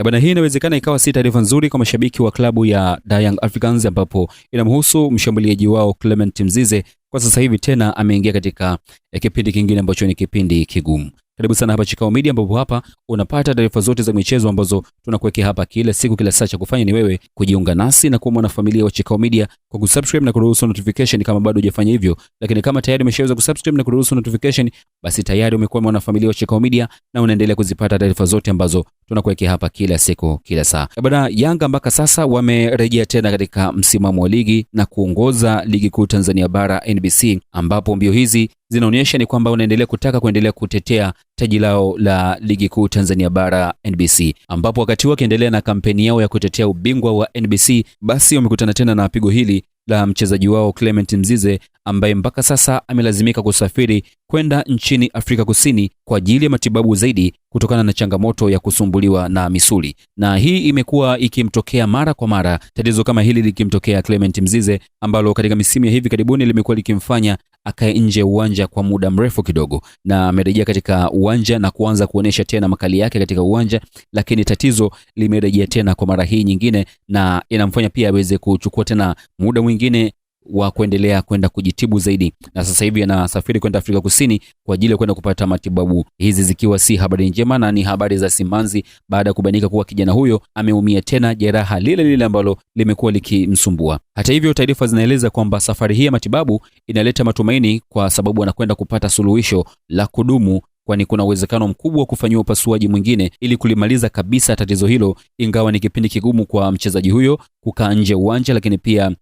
Bwana, hii inawezekana ikawa si taarifa nzuri kwa mashabiki wa klabu ya Young Africans, ambapo inamhusu mshambuliaji wao Clement Mzize. Kwa sasa hivi tena ameingia katika kipindi kingine ambacho ni kipindi kigumu. Karibu sana hapa Chikao Media, ambapo hapa unapata taarifa zote za michezo ambazo tunakuwekea hapa kila siku kila saa. Cha kufanya ni wewe kujiunga nasi na kuwa mwanafamilia wa Chikao Media kwa kusubscribe na kuruhusu notification kama bado hujafanya hivyo. Lakini kama tayari umeshaweza kusubscribe na kuruhusu notification, basi tayari umekuwa mwanafamilia wa Chikao Media na unaendelea kuzipata taarifa zote ambazo tunakuwekea hapa kila siku kila saa. Bwana, Yanga mpaka sasa wamerejea tena katika msimamo wa ligi na kuongoza ligi kuu Tanzania bara NBC, ambapo mbio hizi zinaonyesha ni kwamba wanaendelea kutaka kuendelea kutetea taji lao la ligi kuu Tanzania bara NBC, ambapo wakati wakiendelea na kampeni yao ya kutetea ubingwa wa NBC, basi wamekutana tena na pigo hili la mchezaji wao Clement Mzize, ambaye mpaka sasa amelazimika kusafiri kwenda nchini Afrika Kusini kwa ajili ya matibabu zaidi kutokana na changamoto ya kusumbuliwa na misuli. Na hii imekuwa ikimtokea mara kwa mara, tatizo kama hili likimtokea Clement Mzize, ambalo katika misimu ya hivi karibuni limekuwa likimfanya akae nje uwanja kwa muda mrefu kidogo, na amerejea katika uwanja na kuanza kuonesha tena makali yake katika uwanja, lakini tatizo limerejea tena kwa mara hii nyingine, na inamfanya pia aweze kuchukua tena muda mwingine wa kuendelea kwenda kujitibu zaidi, na sasa hivi anasafiri kwenda Afrika Kusini kwa ajili ya kwenda kupata matibabu, hizi zikiwa si habari njema na ni habari za simanzi, baada ya kubainika kuwa kijana huyo ameumia tena jeraha lile lile ambalo limekuwa likimsumbua. Hata hivyo, taarifa zinaeleza kwamba safari hii ya matibabu inaleta matumaini kwa sababu anakwenda kupata suluhisho la kudumu, kwani kuna uwezekano mkubwa wa kufanywa upasuaji mwingine ili kulimaliza kabisa tatizo hilo, ingawa ni kipindi kigumu kwa mchezaji huyo kukaa nje uwanja, lakini pia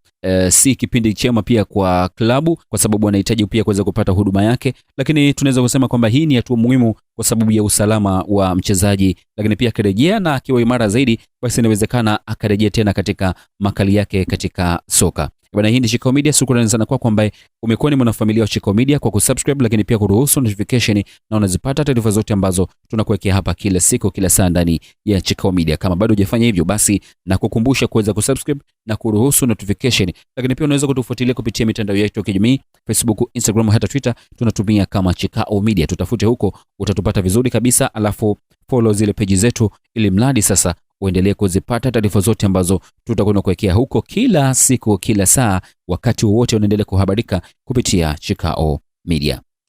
si kipindi chema pia kwa klabu kwa sababu anahitaji pia kuweza kupata huduma yake, lakini tunaweza kusema kwamba hii ni hatua muhimu kwa sababu ya usalama wa mchezaji, lakini pia akirejea na akiwa imara zaidi, basi inawezekana akarejea tena katika makali yake katika soka. Bwana, hii ni Chikao Media. Shukrani sana kwa kwamba umekuwa ni mwanafamilia wa Chikao Media kwa kusubscribe, lakini pia kuruhusu notification, na unazipata taarifa zote ambazo tunakuwekea hapa kila siku kila saa ndani ya Chikao Media. Kama bado hujafanya hivyo, basi na kukumbusha kuweza kusubscribe na kuruhusu notification, lakini pia unaweza kutufuatilia kupitia mitandao yetu ya kijamii, Facebook, Instagram, hata Twitter, tunatumia kama Chikao Media. Tutafute huko, utatupata vizuri kabisa, alafu follow zile page zetu ili mradi sasa uendelee kuzipata taarifa zote ambazo tutakwenda kuwekea huko kila siku kila saa, wakati wowote unaendelea kuhabarika kupitia Chikao Media.